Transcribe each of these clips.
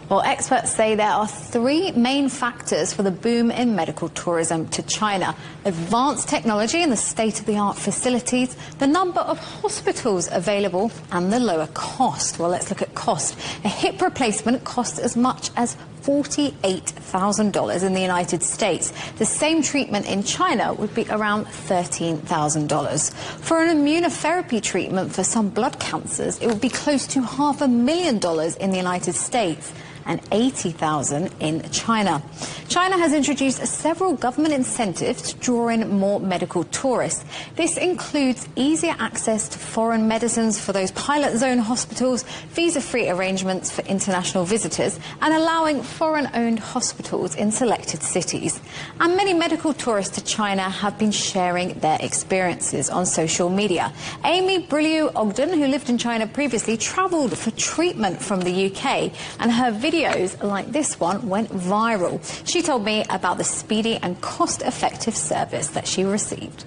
Well, experts say there are three main factors for the boom in medical tourism to China: advanced technology and the state-of-the-art facilities, the number of hospitals available, and the lower cost. Well, let's look at cost. A hip replacement costs as much as $48,000 in the United States. The same treatment in China would be around $13,000. For an immunotherapy treatment for some blood cancers, it would be close to $500,000 in the United States and $80,000 in China. China has introduced several government incentives to draw in more medical tourists. This includes easier access to foreign medicines for those pilot zone hospitals, visa-free arrangements for international visitors, and allowing foreign-owned hospitals in selected cities. And many medical tourists to China have been sharing their experiences on social media. Amie Brillu-Ogden, who lived in China previously, travelled for treatment from the UK, and her videos like this one went viral. She told me about the speedy and cost-effective service that she received.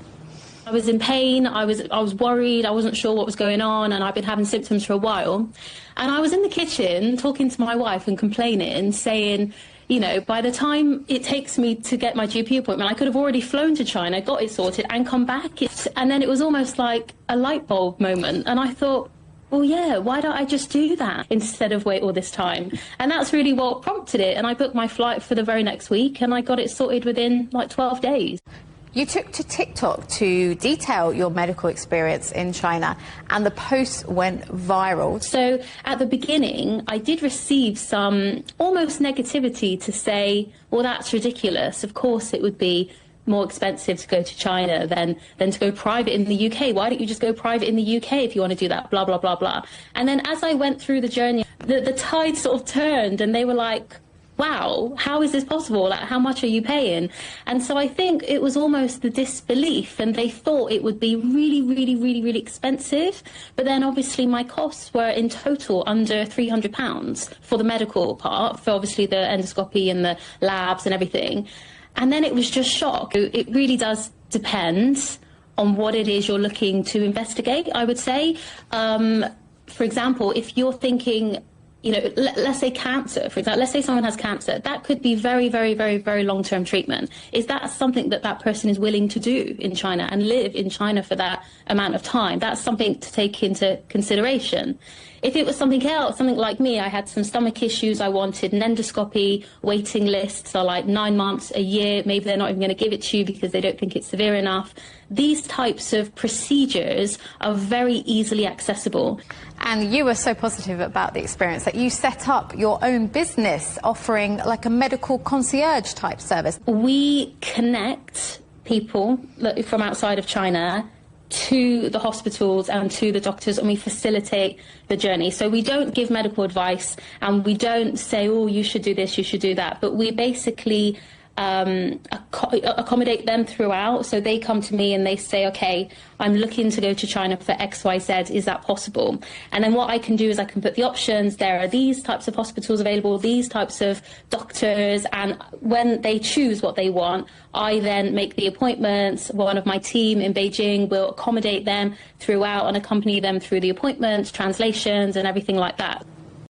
I was in pain, I was worried, I wasn't sure what was going on, and I've been having symptoms for a while. And I was in the kitchen talking to my wife and complaining, saying, you know, by the time it takes me to get my GP appointment, I could have already flown to China, got it sorted, and come back. And then it was almost like a light bulb moment, and I thought, well, yeah, why don't I just do that instead of wait all this time? And that's really what prompted it. And I booked my flight for the very next week, and I got it sorted within like 12 days. You took to TikTok to detail your medical experience in China, and the post went viral. So at the beginning, I did receive some almost negativity to say, well, that's ridiculous. Of course it would be more expensive to go to China than to go private in the UK. Why don't you just go private in the UK if you want to do that, blah, blah, blah, blah. And then as I went through the journey, the tide sort of turned, and they were like, wow, how is this possible? Like, how much are you paying? And so I think it was almost the disbelief, and they thought it would be really, really, really, really expensive. But then obviously my costs were in total under £300 for the medical part, for obviously the endoscopy and the labs and everything. And then it was just shock. It really does depend on what it is you're looking to investigate, I would say. For example, if you're thinking, you know, let's say cancer, for example, let's say someone has cancer, that could be very, very, very, very long-term treatment. Is that something that that person is willing to do in China and live in China for that amount of time? That's something to take into consideration. If it was something else, something like me, I had some stomach issues, I wanted an endoscopy, waiting lists are like 9 months, a year, maybe they're not even going to give it to you because they don't think it's severe enough. These types of procedures are very easily accessible. And you were so positive about the experience that you set up your own business offering like a medical concierge type service. We connect people from outside of China to the hospitals and to the doctors, and we facilitate the journey. So we don't give medical advice, and we don't say, oh, you should do this, you should do that, but we basically accommodate them throughout. So they come to me and they say, okay, I'm looking to go to China for XYZ, is that possible? And then what I can do is I can put the options, there are these types of hospitals available, these types of doctors, and when they choose what they want, I then make the appointments. One of my team in Beijing will accommodate them throughout and accompany them through the appointments, translations, and everything like that.